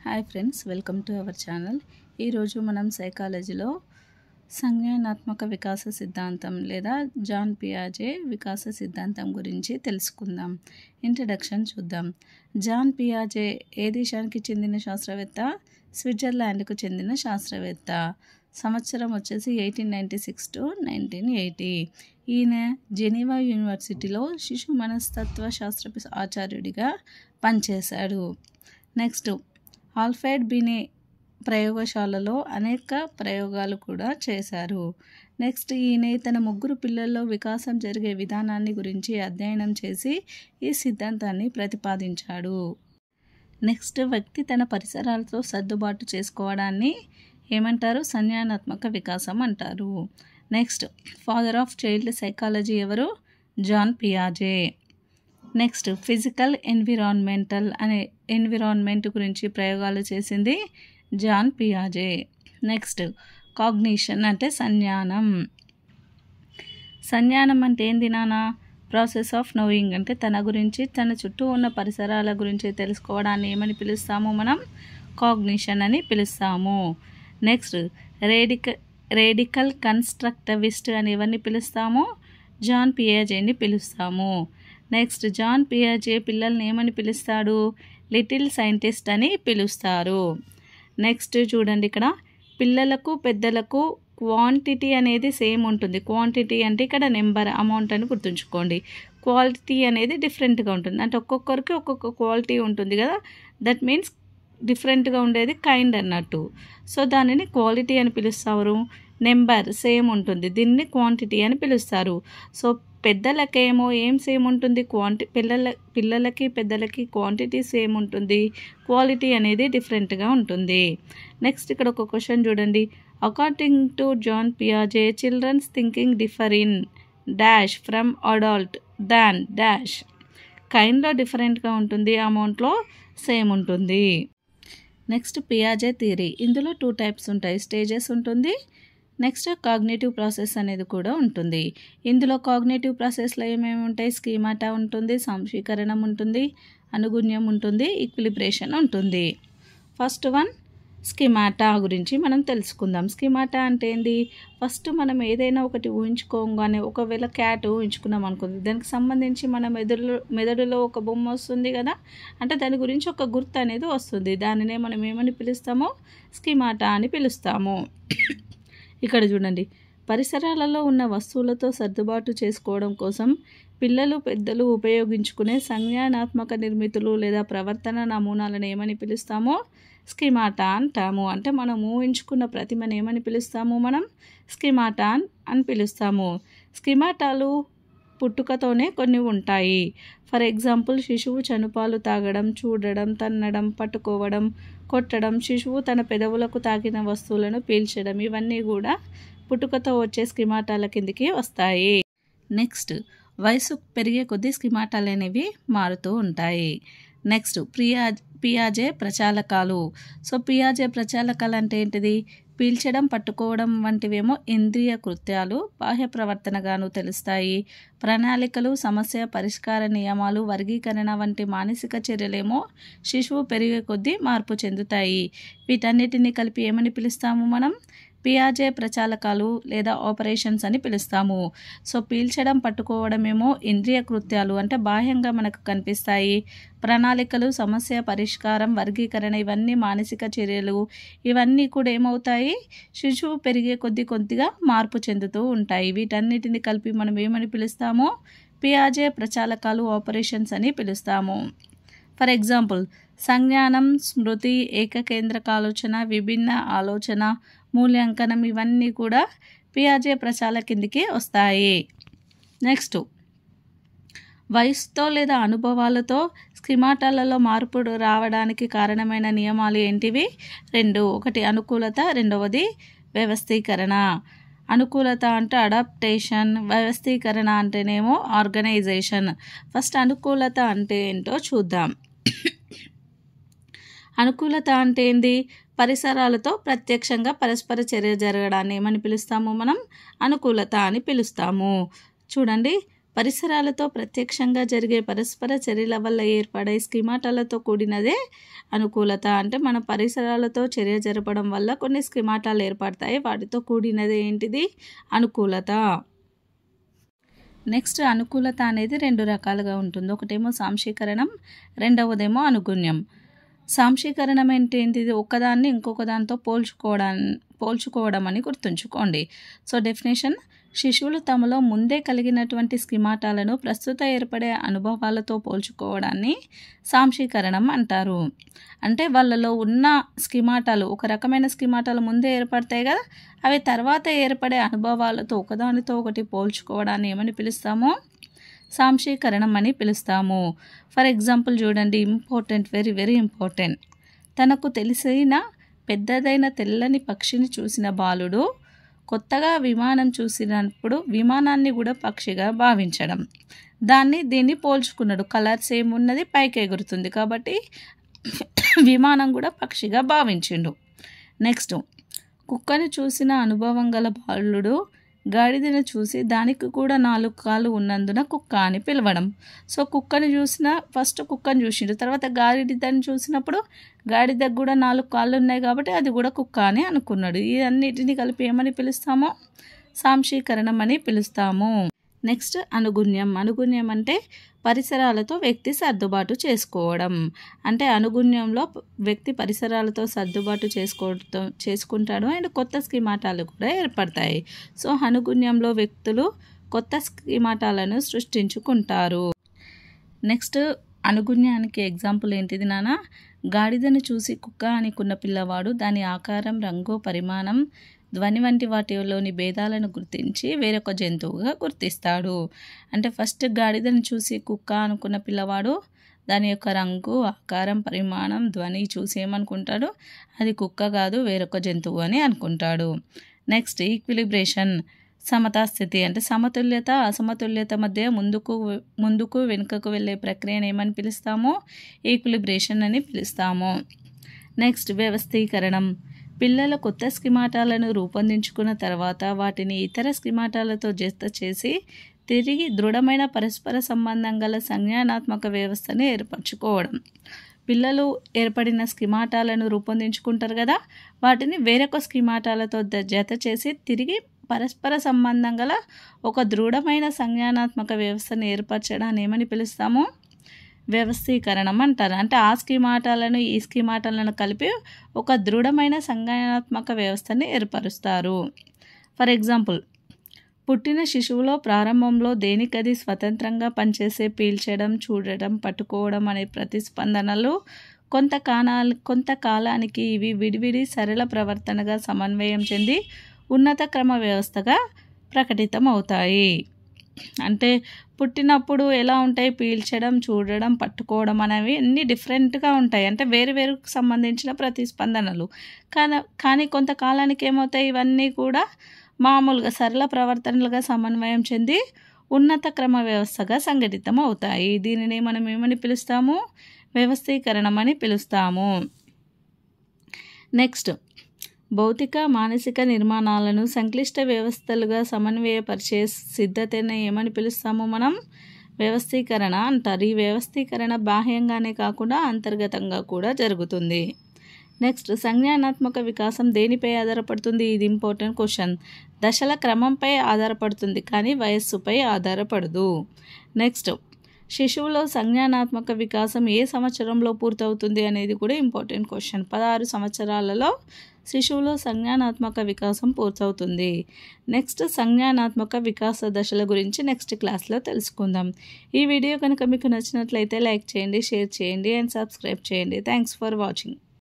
Hi friends, welcome to our channel. ఈరోజు మనం సైకాలజీలో సంజ్ఞానాత్మక వికాస సిద్ధాంతం లేదా జాన్ పియాజే వికాస సిద్ధాంతం గురించి తెలుసుకుందాం. ఇంట్రడక్షన్ చూద్దాం. జాన్ పియాజే ఏ దేశానికి చెందిన శాస్త్రవేత్త? స్విట్జర్లాండ్కు చెందిన శాస్త్రవేత్త. సంవత్సరం వచ్చేసి 1896 to 1980. ఈయన జెనీవా యూనివర్సిటీలో శిశు మనస్తత్వ శాస్త్ర ఆచార్యుడిగా పనిచేశాడు. నెక్స్ట్, ఆల్ఫ్రెడ్ బినే ప్రయోగశాలలో అనేక ప్రయోగాలు కూడా చేశారు. నెక్స్ట్, ఈయన తన ముగ్గురు పిల్లల్లో వికాసం జరిగే విధానాన్ని గురించి అధ్యయనం చేసి ఈ సిద్ధాంతాన్ని ప్రతిపాదించాడు. నెక్స్ట్, వ్యక్తి తన పరిసరాలతో సర్దుబాటు చేసుకోవడాన్ని ఏమంటారు? సంజ్ఞానాత్మక వికాసం అంటారు. Next, father of child psychology ఎవరు? జాన్ పియాజే. నెక్స్ట్, ఫిజికల్ ఎన్విరాన్మెంట్ గురించి ప్రయోగాలు చేసింది జాన్ పియాజే. నెక్స్ట్, కాగ్నిషన్ అంటే సంజ్ఞానం. సంజ్ఞానం అంటే ఏంది నాన్న? ప్రాసెస్ ఆఫ్ నోయింగ్ అంటే తన గురించి, తన చుట్టూ ఉన్న పరిసరాల గురించి తెలుసుకోవడాన్ని ఏమని పిలుస్తాము మనం? కాగ్నిషన్ అని పిలుస్తాము. నెక్స్ట్, రేడికల్ కన్స్ట్రక్టివిస్ట్ అని ఎవరిని పిలుస్తాము? జాన్ పియాజేని పిలుస్తాము. నెక్స్ట్, జాన్ పియాజే పిల్లల్ని ఏమని పిలుస్తాడు? లిటిల్ సైంటిస్ట్ అని పిలుస్తారు. నెక్స్ట్ చూడండి, ఇక్కడ పిల్లలకు పెద్దలకు క్వాంటిటీ అనేది సేమ్ ఉంటుంది. క్వాంటిటీ అంటే ఇక్కడ నెంబర్, అమౌంట్ అని గుర్తుంచుకోండి. క్వాలిటీ అనేది డిఫరెంట్గా ఉంటుంది. అంటే ఒక్కొక్కరికి ఒక్కొక్క క్వాలిటీ ఉంటుంది కదా, దట్ మీన్స్ డిఫరెంట్గా ఉండేది కైండ్ అన్నట్టు. సో దానిని క్వాలిటీ అని పిలుస్తారు. నెంబర్ సేమ్ ఉంటుంది, దీన్ని క్వాంటిటీ అని పిలుస్తారు. సో పెద్దలకేమో ఏం సేమ్ ఉంటుంది? పిల్లలకి పెద్దలకి క్వాంటిటీ సేమ్ ఉంటుంది, క్వాలిటీ అనేది డిఫరెంట్గా ఉంటుంది. నెక్స్ట్, ఇక్కడ ఒక క్వశ్చన్ చూడండి. అకార్డింగ్ టు జాన్ పియాజే, children's thinking differ in dash from adult than dash. కైండ్లో డిఫరెంట్గా ఉంటుంది, అమౌంట్లో సేమ్ ఉంటుంది. నెక్స్ట్, పియాజే థియరీ. ఇందులో 2 టైప్స్ ఉంటాయి. స్టేజెస్ ఉంటుంది, నెక్స్ట్ కాగ్నేటివ్ ప్రాసెస్ అనేది కూడా ఉంటుంది. ఇందులో కాగ్నేటివ్ ప్రాసెస్లో ఏమేమి ఉంటాయి? స్కీమాటా ఉంటుంది, సంశీకరణం ఉంటుంది, అనుగుణ్యం ఉంటుంది, ఈక్విలిబ్రేషన్ ఉంటుంది. ఫస్ట్ వన్ స్కీమాటా గురించి మనం తెలుసుకుందాం. స్కీమాటా అంటే ఏంది? ఫస్ట్ మనం ఏదైనా ఒకటి ఊహించుకోగానే, ఒకవేళ క్యాట్ ఊహించుకున్నాం అనుకుంది, దానికి సంబంధించి మన మెదడులో ఒక బొమ్మ వస్తుంది కదా, అంటే దాని గురించి ఒక గుర్తు అనేది వస్తుంది. దానినే మనం ఏమని పిలుస్తామో? స్కీమాటా అని పిలుస్తాము. ఇక్కడ చూడండి, పరిసరాలలో ఉన్న వస్తువులతో సర్దుబాటు చేసుకోవడం కోసం పిల్లలు పెద్దలు ఉపయోగించుకునే సంజ్ఞానాత్మక నిర్మితులు లేదా ప్రవర్తన నమూనాలను ఏమని పిలుస్తామో? స్కీమాటా అంటాము. అంటే మనం ఊహించుకున్న ప్రతిమను ఏమని పిలుస్తాము? మనం స్కీమాటా అని పిలుస్తాము. స్కీమాటాలు పుట్టుకతోనే కొన్ని ఉంటాయి. ఫర్ ఎగ్జాంపుల్, శిశువు చనుపాలు తాగడం, చూడడం, తన్నడం, పట్టుకోవడం, కొట్టడం, శిశువు తన పెదవులకు తాకిన వస్తువులను పీల్చడం, ఇవన్నీ కూడా పుట్టుకతో వచ్చే స్కీమాటాల కిందికి వస్తాయి. నెక్స్ట్, వయసు పెరిగే కొద్దీ స్కీమాటాలు అనేవి మారుతూ ఉంటాయి. నెక్స్ట్, పియాజే ప్రచాలకాలు. సో పియాజే ప్రచాలకాలు అంటే ఏంటిది? పీల్చడం, పట్టుకోవడం వంటివేమో ఇంద్రియ కృత్యాలు, బాహ్య ప్రవర్తనగాను తెలుస్తాయి. ప్రణాళికలు, సమస్య పరిష్కార నియమాలు, వర్గీకరణ వంటి మానసిక చర్యలేమో శిశువు పెరిగే కొద్దీ మార్పు చెందుతాయి. వీటన్నిటిని కలిపి ఏమని పిలుస్తాము మనం? పియాజే ప్రచాలకాలు లేదా ఆపరేషన్స్ అని పిలుస్తాము. సో పీల్చడం, పట్టుకోవడం ఏమో ఇంద్రియ కృత్యాలు, అంటే బాహ్యంగా మనకు కనిపిస్తాయి. ప్రణాళికలు, సమస్య పరిష్కారం, వర్గీకరణ ఇవన్నీ మానసిక చర్యలు. ఇవన్నీ కూడా ఏమవుతాయి? శిశువు పెరిగే కొద్దిగా మార్పు చెందుతూ ఉంటాయి. వీటన్నిటిని కలిపి మనం ఏమని పిలుస్తామో? పియాజే ప్రచాలకాలు, ఆపరేషన్స్ అని పిలుస్తాము. ఫర్ ఎగ్జాంపుల్, సంజ్ఞానం, స్మృతి, ఏకకేంద్రక ఆలోచన, విభిన్న ఆలోచన, మూల్యాంకనం ఇవన్నీ కూడా పియాజే ప్రచాల కిందికి వస్తాయి. నెక్స్ట్, వయసుతో లేదా అనుభవాలతో స్కీమాటాలలో మార్పు రావడానికి కారణమైన నియమాలు ఏంటివి? 2. ఒకటి అనుకూలత, రెండవది వ్యవస్థీకరణ. అనుకూలత అంటే అడాప్టేషన్, వ్యవస్థీకరణ అంటేనేమో ఆర్గనైజేషన్. ఫస్ట్ అనుకూలత అంటే ఏంటో చూద్దాం. అనుకూలత అంటే ఏంది? పరిసరాలతో ప్రత్యక్షంగా పరస్పర చర్య జరగడాన్ని ఏమని పిలుస్తాము మనం? అనుకూలత అని పిలుస్తాము. చూడండి, పరిసరాలతో ప్రత్యక్షంగా జరిగే పరస్పర చర్యల వల్ల ఏర్పడే స్కీమాటాలతో కూడినదే అనుకూలత. అంటే మన పరిసరాలతో చర్య జరపడం వల్ల కొన్ని స్కీమాటాలు ఏర్పడతాయి, వాటితో కూడినదే ఏంటిది? అనుకూలత. నెక్స్ట్ అనుకూలత అనేది 2 రకాలుగా ఉంటుంది. ఒకటేమో సాంశీకరణం, రెండవదేమో అనుగుణ్యం. సాంశీకరణం అంటే ఏంటిది? ఒకదాన్ని ఇంకొక దాంతో పోల్చుకోవడం అని గుర్తుంచుకోండి. సో డెఫినేషన్: శిశువులు తమలో ముందే కలిగినటువంటి స్కీమాటాలను ప్రస్తుత ఏర్పడే అనుభవాలతో పోల్చుకోవడాన్ని సాంశీకరణం అంటారు. అంటే వాళ్ళలో ఉన్న స్కీమాటాలు, ఒక రకమైన స్కీమాటాలు ముందే ఏర్పడతాయి కదా, అవి తర్వాత ఏర్పడే అనుభవాలతో ఒకదానితో ఒకటి పోల్చుకోవడాన్ని ఏమని పిలుస్తాము? సాంశీకరణం అని పిలుస్తాము. ఫర్ ఎగ్జాంపుల్ చూడండి, ఇంపార్టెంట్, వెరీ వెరీ ఇంపార్టెంట్. తనకు తెలిసిన పెద్దదైన తెల్లని పక్షిని చూసిన బాలుడు కొత్తగా విమానం చూసినప్పుడు విమానాన్ని కూడా పక్షిగా భావించడం. దీన్ని పోల్చుకున్నాడు. కలర్ సేమ్ ఉన్నది, పైకి ఎగురుతుంది కాబట్టి విమానం కూడా పక్షిగా భావించిండు. నెక్స్ట్, కుక్కని చూసిన అనుభవం గల బాలుడు గాడిదను చూసి దానికి కూడా 4 కాళ్ళు ఉన్నందున కుక్క అని పిలవడం. సో కుక్కని ఫస్ట్ కుక్కని చూసిండు, తర్వాత గాడిదని చూసినప్పుడు గాడిదకు కూడా 4 కాళ్ళు ఉన్నాయి కాబట్టి అది కూడా కుక్క అని అనుకున్నాడు. ఇవన్నిటిని కలిపి ఏమని పిలుస్తామో? సాంశీకరణం అని పిలుస్తాము. నెక్స్ట్ అనుగుణ్యం. అనుగుణ్యం అంటే పరిసరాలతో వ్యక్తి సర్దుబాటు చేసుకోవడం. అంటే అనుగుణ్యంలో వ్యక్తి పరిసరాలతో సర్దుబాటు చేసుకుంటాడు అండ్ కొత్త స్కీమాటాలు కూడా ఏర్పడతాయి. సో అనుగుణ్యంలో వ్యక్తులు కొత్త స్కీమాటాలను సృష్టించుకుంటారు. నెక్స్ట్ అనుగుణ్యానికి ఎగ్జాంపుల్ ఏంటిది నాన్న? గాడిదను చూసి కుక్క అనుకున్న పిల్లవాడు దాని ఆకారం, రంగు, పరిమాణం, ధ్వని వంటి వాటిలోని భేదాలను గుర్తించి వేరొక జంతువుగా గుర్తిస్తాడు. అంటే ఫస్ట్ గాడిదను చూసి కుక్క అనుకున్న పిల్లవాడు దాని యొక్క రంగు, ఆకారం, పరిమాణం, ధ్వని చూసి ఏమనుకుంటాడు? అది కుక్క కాదు, వేరొక జంతువు అని అనుకుంటాడు. నెక్స్ట్ ఈక్విలిబ్రేషన్. సమతాస్థితి అంటే సమతుల్యత, అసమతుల్యత మధ్య ముందుకు వెనుకకు వెళ్ళే ప్రక్రియను ఏమని పిలుస్తాము? ఈక్విలిబ్రేషన్ అని పిలుస్తాము. నెక్స్ట్ వ్యవస్థీకరణం. పిల్లలు కొత్త స్కీమాటాలను రూపొందించుకున్న తర్వాత వాటిని ఇతర స్కీమాటాలతో జత చేసి తిరిగి దృఢమైన పరస్పర సంబంధం గల సంజ్ఞానాత్మక వ్యవస్థని ఏర్పరచుకోవడం. పిల్లలు ఏర్పడిన స్కీమాటాలను రూపొందించుకుంటారు కదా, వాటిని వేరొక స్కీమాటాలతో జత చేసి తిరిగి పరస్పర సంబంధం గల ఒక దృఢమైన సంజ్ఞానాత్మక వ్యవస్థను ఏర్పరచడాన్ని ఏమని పిలుస్తాము? వ్యవస్థీకరణం అంటారు. అంటే ఆ స్కీమాటాలను ఈ స్కీమాటాలను కలిపి ఒక దృఢమైన సంజ్ఞానాత్మక వ్యవస్థని ఏర్పరుస్తారు. ఫర్ ఎగ్జాంపుల్, పుట్టిన శిశువులో ప్రారంభంలో దేనికది స్వతంత్రంగా పనిచేసే పీల్చడం, చూడడం, పట్టుకోవడం అనే ప్రతిస్పందనలు కొంతకాలానికి ఇవి విడివిడి సరళ ప్రవర్తనగా సమన్వయం చెంది ఉన్నత క్రమ వ్యవస్థగా ప్రకటితం అవుతాయి. అంటే పుట్టినప్పుడు ఎలా ఉంటాయి? పీల్చడం, చూడడం, పట్టుకోవడం అనేవి అన్నీ డిఫరెంట్గా ఉంటాయి. అంటే వేరుకు సంబంధించిన ప్రతిస్పందనలు. కానీ కొంతకాలానికి ఏమవుతాయి? ఇవన్నీ కూడా మామూలుగా సరళ ప్రవర్తనలుగా సమన్వయం చెంది ఉన్నత క్రమ వ్యవస్థగా సంఘటితం అవుతాయి. దీనిని మనం ఏమని పిలుస్తాము? వ్యవస్థీకరణం అని పిలుస్తాము. నెక్స్ట్, భౌతిక, మానసిక నిర్మాణాలను సంక్లిష్ట వ్యవస్థలుగా సమన్వయపరిచే సిద్ధతని ఏమని పిలుస్తాము మనం? వ్యవస్థీకరణ అంటారు. ఈ వ్యవస్థీకరణ బాహ్యంగానే కాకుండా అంతర్గతంగా కూడా జరుగుతుంది. నెక్స్ట్, సంజ్ఞానాత్మక వికాసం దేనిపై ఆధారపడుతుంది? ఇది ఇంపార్టెంట్ క్వశ్చన్. దశల క్రమంపై ఆధారపడుతుంది కానీ వయస్సుపై ఆధారపడదు. నెక్స్ట్, శిశువులో సంజ్ఞానాత్మక వికాసం ఏ సంవత్సరంలో పూర్తవుతుంది అనేది కూడా ఇంపార్టెంట్ క్వశ్చన్. 16 సంవత్సరాలలో శిశువులో సంజ్ఞానాత్మక వికాసం పూర్తవుతుంది. నెక్స్ట్, సంజ్ఞానాత్మక వికాస దశల గురించి నెక్స్ట్ క్లాస్లో తెలుసుకుందాం. ఈ వీడియో కనుక మీకు నచ్చినట్లయితే లైక్ చేయండి, షేర్ చేయండి అండ్ సబ్స్క్రైబ్ చేయండి. Thanks for watching.